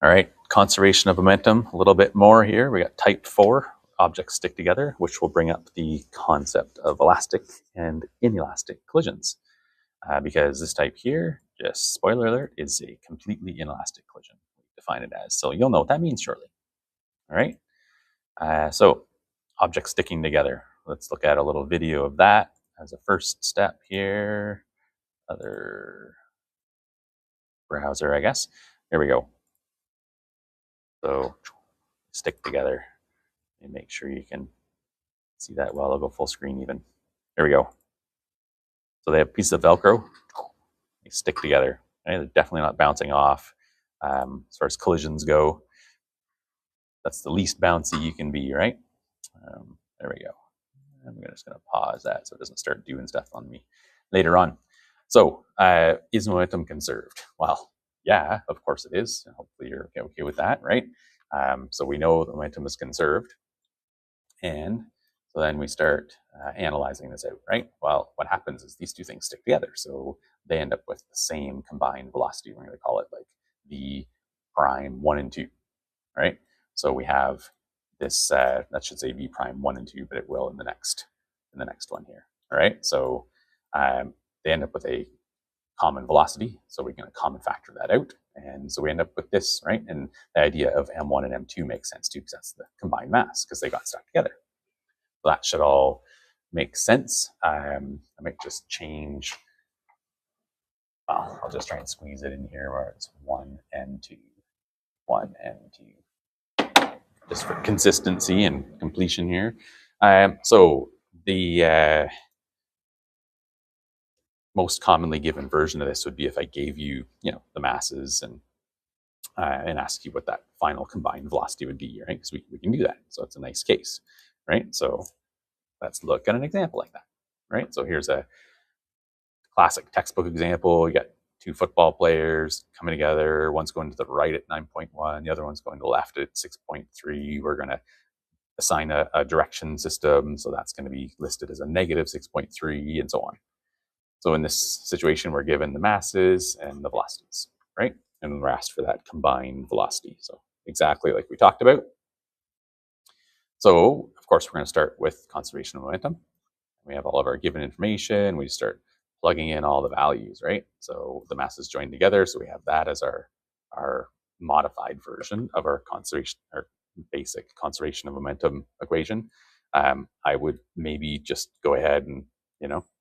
All right, conservation of momentum, a little bit more here. We got type 4, objects stick together, which will bring up the concept of elastic and inelastic collisions. Because this type here, just spoiler alert, is a completely inelastic collision, we define it as. So you'll know what that means shortly. All right, so objects sticking together. Let's look at a little video of that as a first step here. Other browser, I guess. There we go. So stick together and make sure you can see that well. I'll go full screen even. There we go. So they have pieces of Velcro. They stick together. Right? They're definitely not bouncing off. As far as collisions go, that's the least bouncy you can be, right? There we go. I'm just going to pause that so it doesn't start doing stuff on me later on. So is momentum conserved? Well, yeah, of course it is. Hopefully you're okay with that, right? So we know the momentum is conserved. And so then we start analyzing this out, right? Well, what happens is these two things stick together. So they end up with the same combined velocity. We're going to call it like v prime 1 and 2, right? So we have this, that should say v prime 1 and 2, but it will in the next one here, all right? So they end up with a common velocity. So we're going to common factor that out. And so we end up with this, right? And the idea of M1 and M2 makes sense too, because that's the combined mass, because they got stuck together. So that should all make sense. I might just change, well, I'll just try and squeeze it in here where it's 1 and 2, 1 and 2, just for consistency and completion here. So the most commonly given version of this would be if I gave you, the masses and ask you what that final combined velocity would be, right? Because we can do that. So it's a nice case, right? So let's look at an example like that, right? So here's a classic textbook example. You got two football players coming together. One's going to the right at 9.1. The other one's going to the left at 6.3. We're going to assign a direction system. So that's going to be listed as a negative 6.3 and so on. So in this situation, we're given the masses and the velocities, right? And we're asked for that combined velocity. So exactly like we talked about. So of course, we're going to start with conservation of momentum. We have all of our given information. We start plugging in all the values, right? So the masses join together. So we have that as our modified version of our conservation, our basic conservation of momentum equation. I would maybe just go ahead and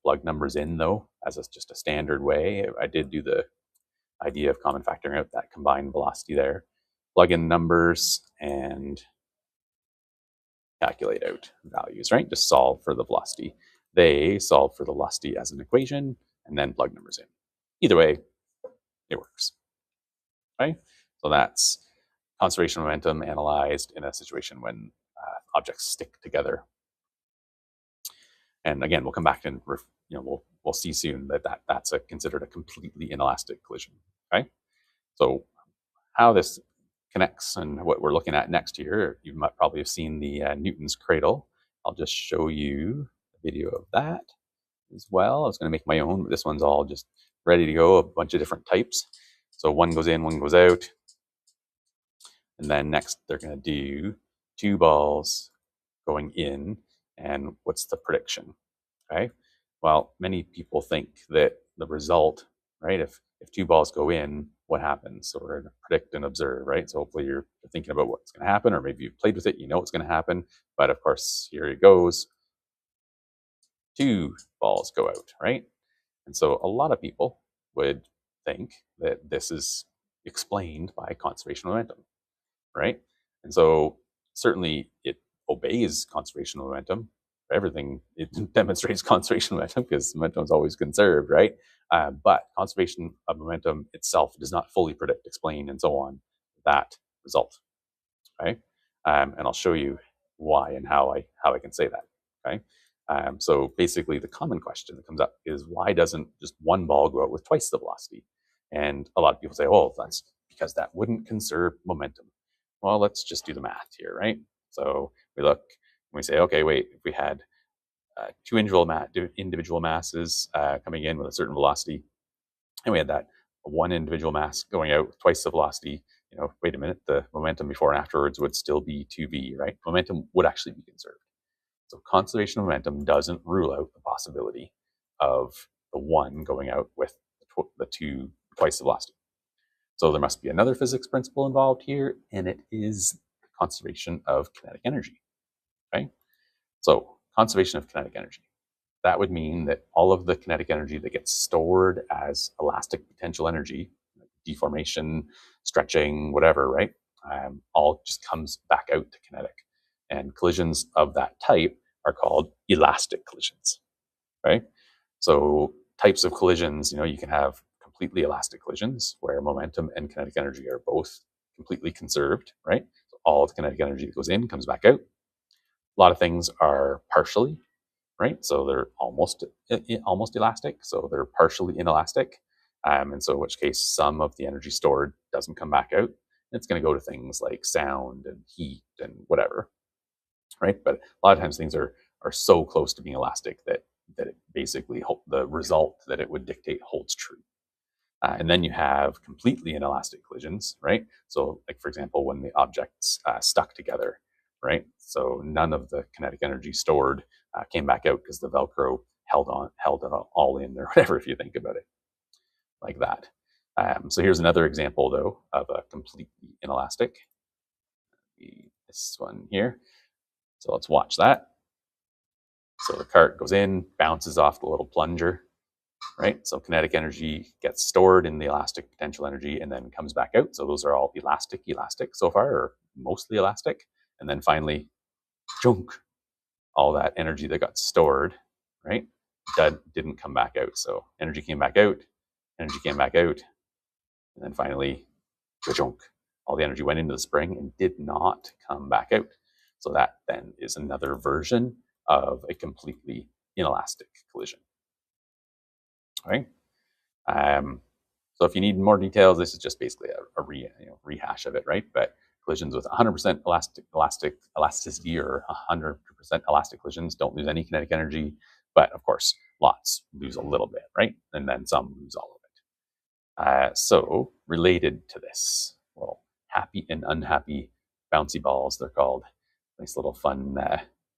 plug numbers in though, as just a standard way. I did do the idea of common factoring out that combined velocity there. Plug in numbers and calculate out values, right? Just solve for the velocity. They solve for the velocity as an equation and then plug numbers in. Either way, it works, right? So that's conservation of momentum analyzed in a situation when objects stick together. And again, we'll come back and we'll see soon that's considered a completely inelastic collision. Okay, so how this connects and what we're looking at next here, you might probably have seen the Newton's cradle. I'll just show you a video of that as well. I was going to make my own, but this one's all just ready to go, a bunch of different types. So one goes in, one goes out. And then next they're going to do two balls going in. And what's the prediction? Okay. Well, many people think that the result, right, if two balls go in, what happens? So we're going to predict and observe, right? So hopefully you're thinking about what's going to happen, or maybe you've played with it, you know what's going to happen. But of course, here it goes. Two balls go out, right? And so a lot of people would think that this is explained by conservation of momentum, right? And so certainly it obeys conservation of momentum. Everything, it demonstrates conservation of momentum because momentum is always conserved, right? But conservation of momentum itself does not fully predict, explain, and so on that result, right? And I'll show you why and how I can say that, okay? So basically, the common question that comes up is why doesn't just one ball go out with twice the velocity? And a lot of people say, oh, that's because that wouldn't conserve momentum. Well, let's just do the math here, right? So we look and we say, okay, wait, if we had two individual masses coming in with a certain velocity, and we had that one individual mass going out with twice the velocity, wait a minute, the momentum before and afterwards would still be 2v, right? Momentum would actually be conserved. So conservation of momentum doesn't rule out the possibility of the one going out with the two twice the velocity. So there must be another physics principle involved here, and it is conservation of kinetic energy. Okay? So conservation of kinetic energy. That would mean that all of the kinetic energy that gets stored as elastic potential energy, deformation, stretching, whatever, right? All just comes back out to kinetic. And collisions of that type are called elastic collisions, right? So types of collisions, you can have completely elastic collisions where momentum and kinetic energy are both completely conserved, right? So all of the kinetic energy that goes in comes back out. A lot of things are partially, right? So they're almost elastic, so they're partially inelastic. And so in which case some of the energy stored doesn't come back out. It's going to go to things like sound and heat and whatever, right? But a lot of times things are so close to being elastic that it basically the result that it would dictate holds true. And then you have completely inelastic collisions, right? So, like for example, when the objects stuck together, right? So none of the kinetic energy stored came back out because the Velcro held it all in, or whatever, if you think about it like that. So here's another example, though, of a completely inelastic. This one here. So let's watch that. So the cart goes in, bounces off the little plunger, right? So kinetic energy gets stored in the elastic potential energy and then comes back out. So those are all elastic so far, or mostly elastic. And then finally, junk, all that energy that got stored, right, that didn't come back out. So energy came back out, and then finally, junk, all the energy went into the spring and did not come back out. So that then is another version of a completely inelastic collision. All right. So if you need more details, this is just basically a rehash of it, right? But collisions with 100% elasticity or 100% elastic collisions don't lose any kinetic energy, but of course, lots lose a little bit, right? And then some lose all of it. So related to this, well, happy and unhappy bouncy balls, they're called. Nice little fun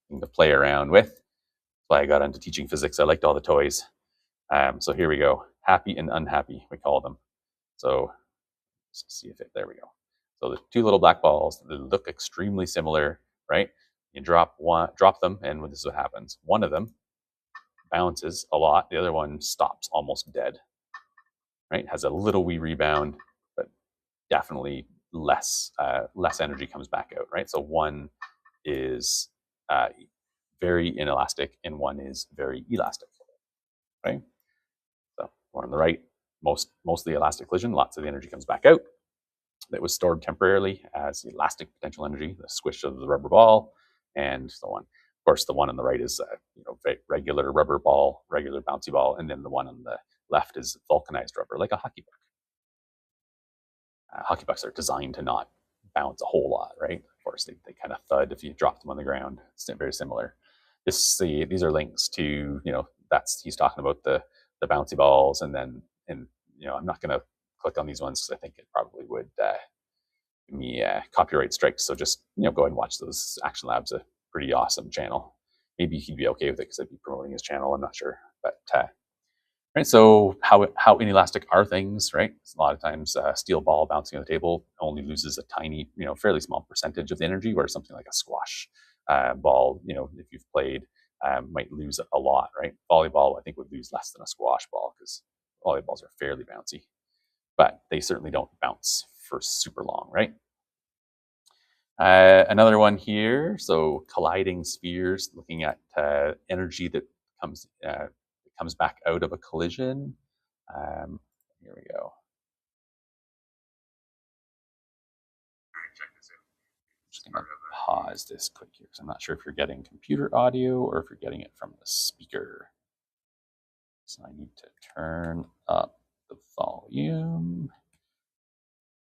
thing to play around with. That's why I got into teaching physics. I liked all the toys. So here we go. Happy and unhappy, we call them. So let's see if there we go. So the two little black balls, they look extremely similar, right? You drop them, and this is what happens. One of them bounces a lot. The other one stops almost dead, right? Has a little wee rebound, but definitely less energy comes back out, right? So one is very inelastic and one is very elastic, right? So one on the right, mostly elastic collision, lots of the energy comes back out that was stored temporarily as elastic potential energy, the squish of the rubber ball, and so on. Of course, the one on the right is regular rubber ball, regular bouncy ball, and then the one on the left is vulcanized rubber, like a hockey puck. Hockey pucks are designed to not bounce a whole lot, right? Of course, they kind of thud if you drop them on the ground. It's very similar. These are links to, he's talking about the bouncy balls, and I'm not going to click on these ones because I think it probably would give me copyright strikes. So just go ahead and watch those. Action Lab's a pretty awesome channel. Maybe he'd be okay with it because I'd be promoting his channel. I'm not sure, but right. So how inelastic are things, right? A lot of times steel ball bouncing on the table only loses a tiny, fairly small percentage of the energy, where something like a squash ball, if you've played, might lose a lot, right? Volleyball, I think, would lose less than a squash ball because volleyballs are fairly bouncy, but they certainly don't bounce for super long, right? Another one here. So colliding spheres, looking at energy that comes back out of a collision. Here we go. Just going to pause this quick here because I'm not sure if you're getting computer audio or if you're getting it from the speaker. So I need to turn up the volume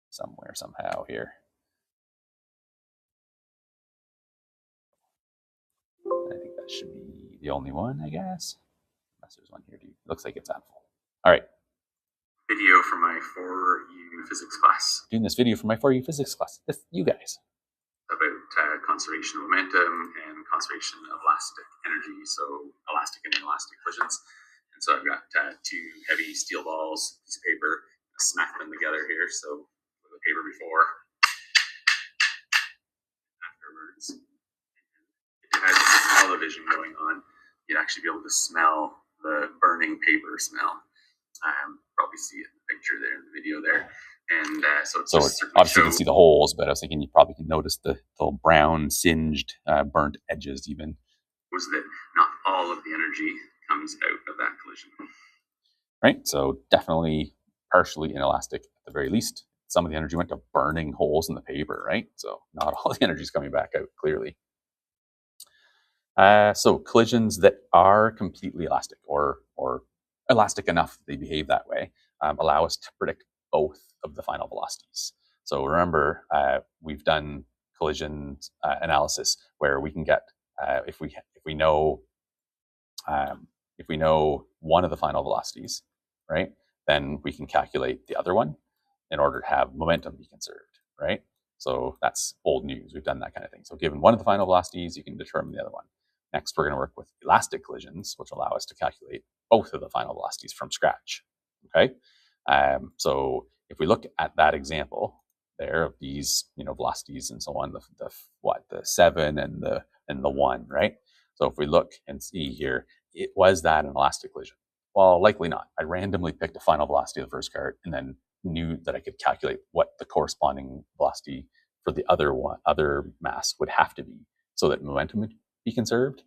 somewhere, somehow here. I think that should be the only one, I guess. Unless there's one here. It looks like it's on full. All right. Video for my 4U physics class. Doing this video for my 4U physics class. This, you guys. About conservation of momentum and conservation of elastic energy, so elastic and inelastic collisions. And so I've got two heavy steel balls, piece of paper, smack them together here. So with the paper before, afterwards, if you had smell-o-vision going on, you'd actually be able to smell the burning paper smell. Probably see it in the picture there in the video there. And so obviously you can see the holes, but I was thinking you probably can notice the little brown, singed, burnt edges even. Was that not all of the energy comes out of that collision? Right, so definitely partially inelastic at the very least. Some of the energy went to burning holes in the paper, right? So not all the energy is coming back out, clearly. So collisions that are completely elastic or elastic enough that they behave that way allow us to predict both of the final velocities. So remember, we've done collision analysis where we can get if we know one of the final velocities, right? Then we can calculate the other one in order to have momentum be conserved, right? So that's old news. We've done that kind of thing. So given one of the final velocities, you can determine the other one. Next, we're going to work with elastic collisions, which allow us to calculate both of the final velocities from scratch. Okay, so if we look at that example there of these, velocities and so on, the 7 and the 1, right? So if we look and see here, it was that an elastic collision? Well, likely not. I randomly picked a final velocity of the first card and then knew that I could calculate what the corresponding velocity for the other mass would have to be so that momentum would be conserved.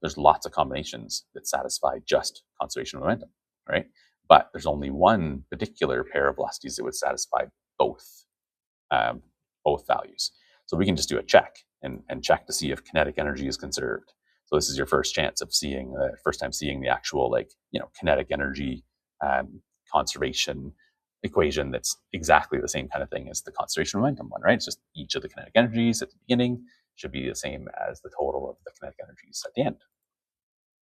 There's lots of combinations that satisfy just conservation of momentum, right? But there's only one particular pair of velocities that would satisfy both values. So we can just do a check and check to see if kinetic energy is conserved. So this is your first chance of first time seeing the actual kinetic energy conservation equation that's exactly the same kind of thing as the conservation momentum one, right? It's just each of the kinetic energies at the beginning should be the same as the total of the kinetic energies at the end.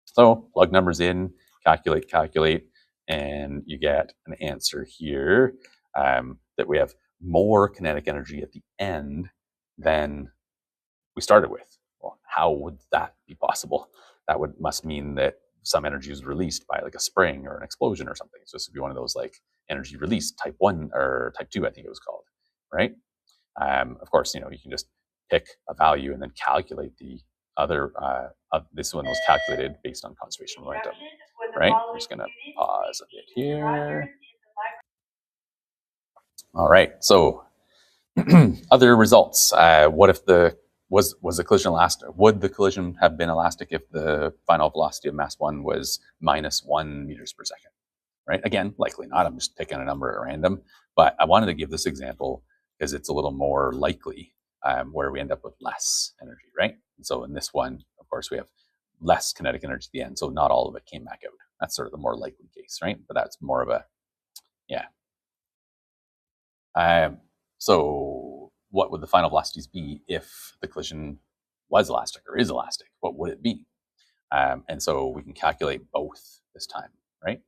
So plug numbers in, calculate, and you get an answer here that we have more kinetic energy at the end than we started with. Well, how would that be possible? That must mean that some energy is released by like a spring or an explosion or something. So this would be one of those like energy release type 1 or type 2, I think it was called, right? Of course, you can just pick a value and then calculate the other. This one was calculated based on conservation momentum, right? I'm just going to pause a bit here. All right, so other results. What if was the collision elastic? Would the collision have been elastic if the final velocity of mass 1 was -1 meters per second? Right? Again, likely not. I'm just picking a number at random. But I wanted to give this example because it's a little more likely where we end up with less energy, right? And so in this one, of course, we have less kinetic energy at the end. So not all of it came back out. That's sort of the more likely case, right? But that's more of a, yeah. So what would the final velocities be if the collision was elastic or is elastic? What would it be? And so we can calculate both this time, right?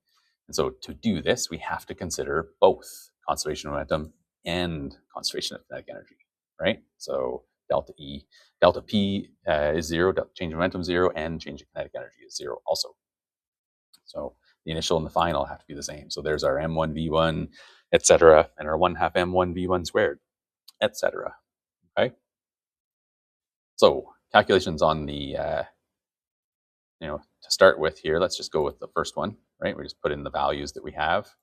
And so to do this, we have to consider both conservation of momentum and conservation of kinetic energy, right? So delta P is 0, change of momentum 0, and change of kinetic energy is 0 also. So the initial and the final have to be the same. So there's our m1v1, etc., and our 1/2 m1v1 squared, etc. Okay. So calculations on the to start with here, let's just go with the first one, right? We just put in the values that we have,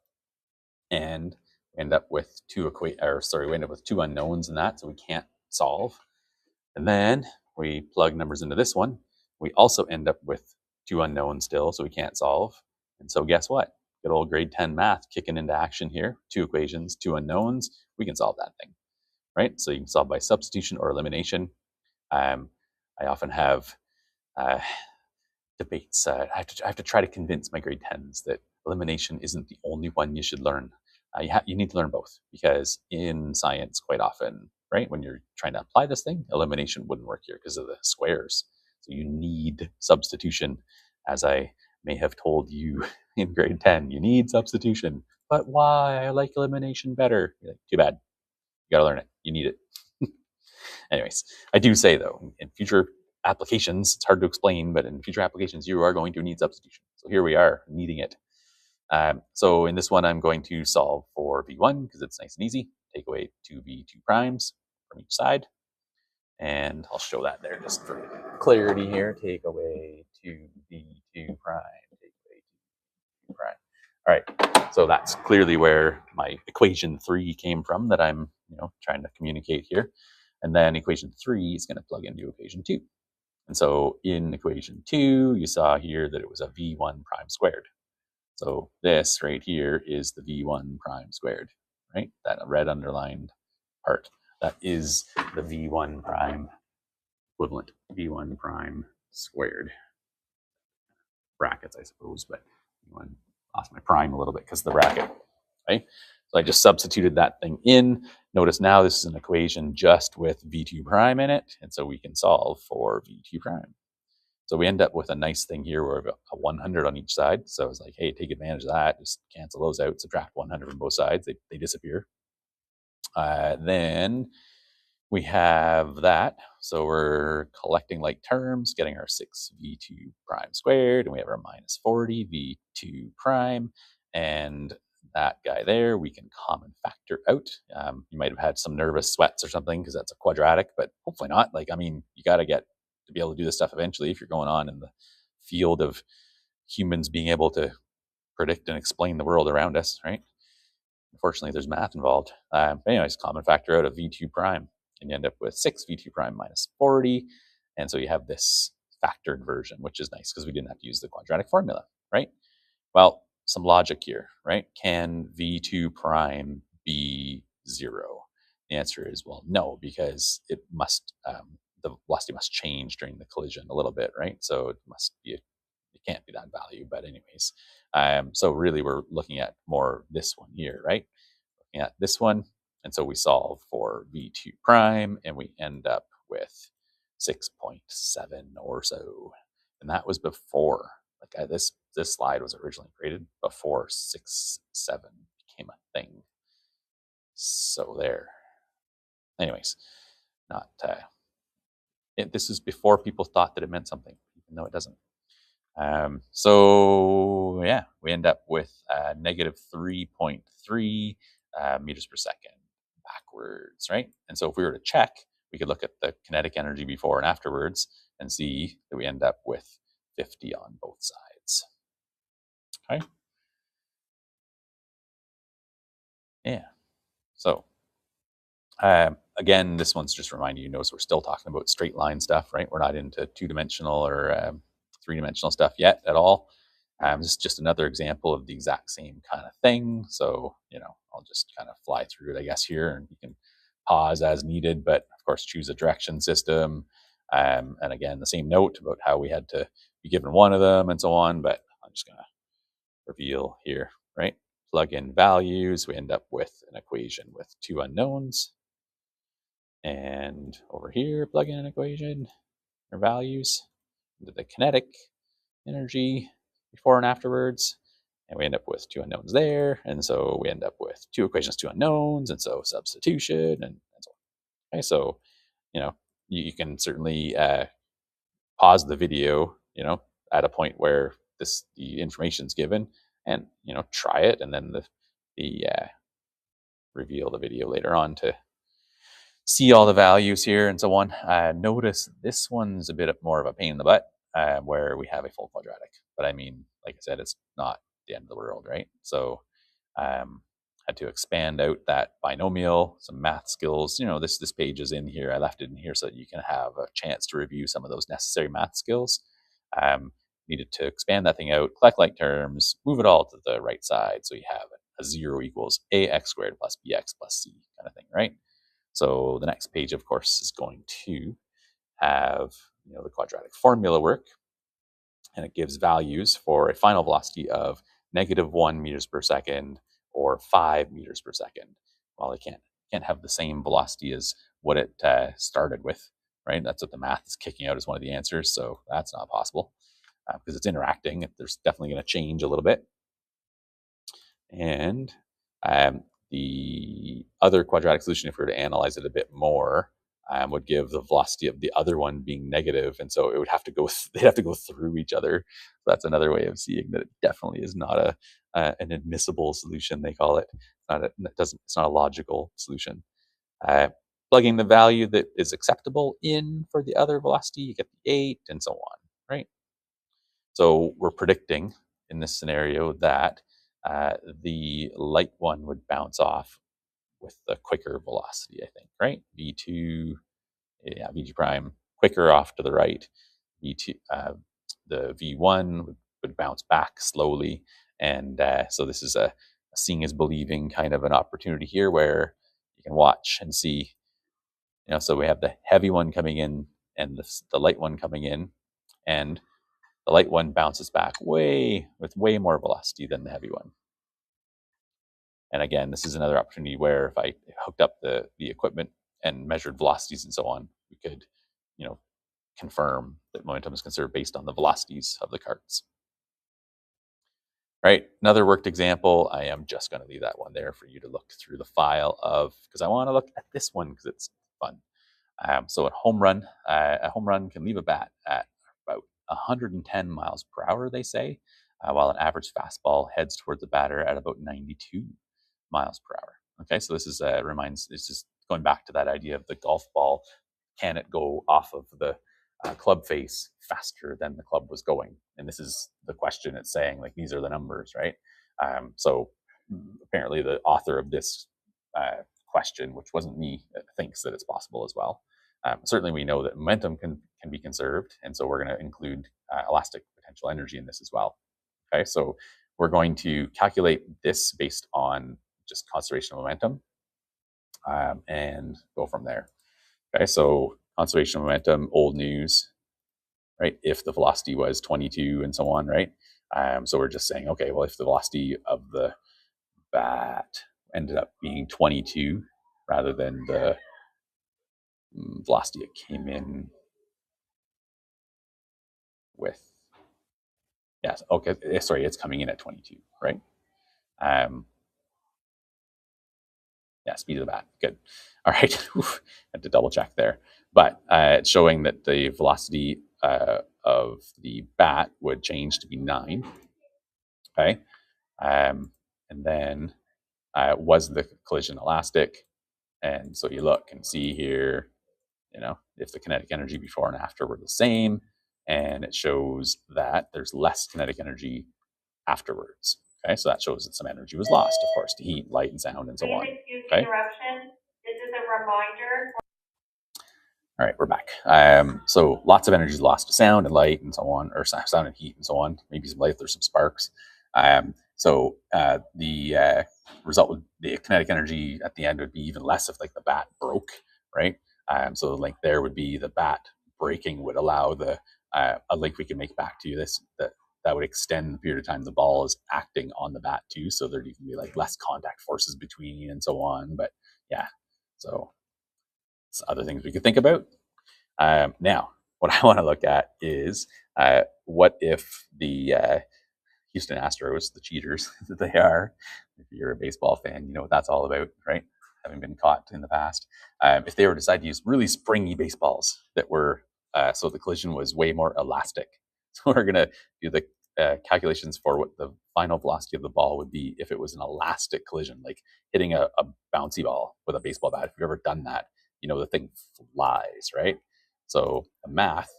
and we end up with we end up with two unknowns in that, so we can't solve. And then we plug numbers into this one. We also end up with two unknowns still, so we can't solve. And so guess what? Good old grade 10 math kicking into action here. Two equations, two unknowns. We can solve that thing, right? So you can solve by substitution or elimination. I often have debates. I have to try to convince my grade 10s that elimination isn't the only one you should learn. You need to learn both, because in science, quite often, right, when you're trying to apply this thing, elimination wouldn't work here because of the squares. So you need substitution, as I may have told you in grade 10. You need substitution but why? I like elimination better. You're like, too bad. You got to learn it. You need it. Anyways, I do say though, in future applications, it's hard to explain, but in future applications, you are going to need substitution. So here we are needing it. So in this one, I'm going to solve for V1 because it's nice and easy. Take away two V2 primes from each side. And I'll show that there just for clarity here. Take away two V2 prime. Take away two V2 prime. All right, so that's clearly where my equation 3 came from that I'm trying to communicate here. And then equation 3 is going to plug into equation 2. And so in equation 2, you saw here that it was a V1 prime squared. So this right here is the V1 prime squared, right? That red underlined part. That is the V1 prime equivalent, V1 prime squared. Brackets, I suppose, but I lost my prime a little bit because of the bracket, right? So I just substituted that thing in. Notice now this is an equation just with V2 prime in it, and so we can solve for V2 prime. So we end up with a nice thing here where we've got a 100 on each side. So it's like, hey, take advantage of that. Just cancel those out, subtract 100 from both sides. They disappear. Then we have that. So we're collecting like terms, getting our 6 V2 prime squared, and we have our minus 40 V2 prime. And that guy there, we can common factor out. You might have had some nervous sweats or something because that's a quadratic, but hopefully not. Like, I mean, you got to get to be able to do this stuff eventually if you're going on in the field of humans being able to predict and explain the world around us, right? Unfortunately, there's math involved. But anyways, common factor out of V2 prime, and you end up with 6 V2 prime minus 40. And so you have this factored version, which is nice because we didn't have to use the quadratic formula, right? Well, some logic here, right? Can V2 prime be 0? The answer is, well, no, because it must, the velocity must change during the collision a little bit, right? So it must be, it can't be that value, but anyways. So really we're looking at more this one here, right? Looking at this one. And so we solve for V2 prime and we end up with 6.7 or so. And that was before, like this slide was originally created before 6, 7 became a thing. So there. Anyways, not, this is before people thought that it meant something, even though it doesn't. So yeah, we end up with negative 3.3 meters per second backwards, right? And so if we were to check, we could look at the kinetic energy before and afterwards and see that we end up with 50 on both sides. Okay. Yeah. So again, this one's just reminding you, notice we're still talking about straight line stuff, right? We're not into two-dimensional or three-dimensional stuff yet at all. This is just another example of the exact same kind of thing. So, I'll just kind of fly through it, I guess, here, and you can pause as needed, but of course, choose a direction system. And again, the same note about how we had to be given one of them and so on, but I'm just going to reveal here, right? Plug in values. We end up with an equation with two unknowns. And over here, plug in an equation or values into the kinetic energy before and afterwards. And we end up with two unknowns there. And so we end up with two equations, two unknowns. And so substitution and so on. Okay, so, you can certainly pause the video, at a point where the information is given and, try it. And then the reveal the video later on to see all the values here and so on. Notice this one's a bit more of a pain in the butt where we have a full quadratic. But I mean, like I said, it's not the end of the world, right? So had to expand out that binomial, some math skills. This page is in here. I left it in here so that you can have a chance to review some of those necessary math skills. Needed to expand that thing out, collect like terms, move it all to the right side. So you have a 0 equals ax squared plus bx plus c kind of thing, right? So the next page, of course, is going to have the quadratic formula work, and it gives values for a final velocity of -1 meters per second or 5 meters per second. Well, it can't have the same velocity as what it started with, right? That's what the math is kicking out as one of the answers, so that's not possible because it's interacting. There's definitely going to change a little bit. And the other quadratic solution, if we were to analyze it a bit more, would give the velocity of the other one being negative, and so it would have to go. They'd have to go through each other. So that's another way of seeing that it definitely is not an admissible solution. They call it. It's not a logical solution. Uh, Plugging the value that is acceptable in for the other velocity, you get the 8, and so on. Right. So we're predicting in this scenario that the light one would bounce off with the quicker velocity, I think, right? V2, yeah, Vg prime, quicker off to the right. V2, the V1 would bounce back slowly. And so this is a seeing is believing kind of an opportunity here where you can watch and see, so we have the heavy one coming in and the light one coming in, and the light one bounces back with way more velocity than the heavy one. And again, this is another opportunity where if I hooked up the equipment and measured velocities and so on, we could, confirm that momentum is conserved based on the velocities of the carts. Right. Another worked example. I am just going to leave that one there for you to look through the file of, because I want to look at this one because it's fun. So a home run can leave a bat at about 110 miles per hour, they say, while an average fastball heads towards the batter at about 92 miles per hour. Okay, so this is it's just going back to that idea of the golf ball. Can it go off of the club face faster than the club was going? And this is the question it's saying, like, these are the numbers, right? So apparently the author of this question, which wasn't me, thinks that it's possible as well. Certainly we know that momentum can be conserved, and so we're going to include elastic potential energy in this as well. Okay, so we're going to calculate this based on just conservation of momentum and go from there. Okay, so conservation of momentum, old news, right? If the velocity was 22 and so on, right? So we're just saying, okay, well, if the velocity of the bat ended up being 22 rather than the velocity it came in with, yes, okay, sorry, it's coming in at 22, right? Yeah, speed of the bat, good. All right, had to double check there, but it's showing that the velocity of the bat would change to be 9. Okay, and then was the collision elastic? And so you look and see here, if the kinetic energy before and after were the same, and it shows that there's less kinetic energy afterwards. Okay, so that shows that some energy was lost, of course, to heat, light, and sound, and so on. Okay. Interruption. This is a reminder. All right, we're back. So lots of energy is lost to sound and light and so on, or sound and heat and so on. Maybe some light, there's some sparks. So the result would, the kinetic energy at the end would be even less if like the bat broke, right? So the link there would be the bat breaking would allow the a link we can make back to you this that would extend the period of time the ball is acting on the bat too. So there can be like less contact forces between and so on. But yeah, so other things we could think about. Now, what I want to look at is what if the Houston Astros, the cheaters that they are, if you're a baseball fan, you know what that's all about, right? Having been caught in the past. If they were to decide to use really springy baseballs that were, so the collision was way more elastic. So we're going to do the calculations for what the final velocity of the ball would be if it was an elastic collision, like hitting a bouncy ball with a baseball bat. If you've ever done that, the thing flies, right? So the math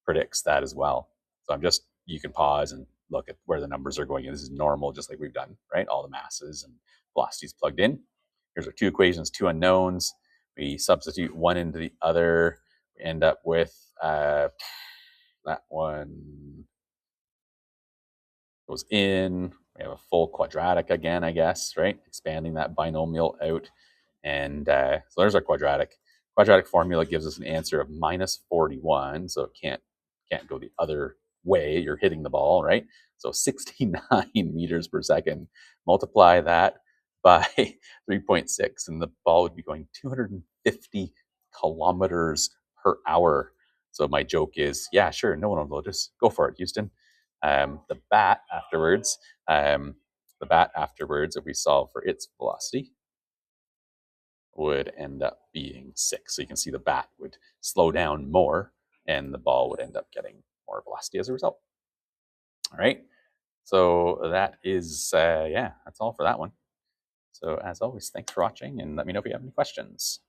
predicts that as well. So you can pause and look at where the numbers are going. And this is normal, just like we've done, right? All the masses and velocities plugged in. Here's our two equations, two unknowns. We substitute one into the other. We end up with that one goes in. We have a full quadratic again, I guess, right? Expanding that binomial out. And so there's our quadratic. Quadratic formula gives us an answer of minus 41. So it can't go the other way. You're hitting the ball, right? So 69 meters per second. Multiply that by 3.6, and the ball would be going 250 kilometers per hour. So my joke is, yeah, sure, no one will just go for it, Houston. The bat afterwards, The bat afterwards, if we solve for its velocity, would end up being 6. So you can see the bat would slow down more and the ball would end up getting more velocity as a result. All right. So that is, yeah, that's all for that one. So as always, thanks for watching and let me know if you have any questions.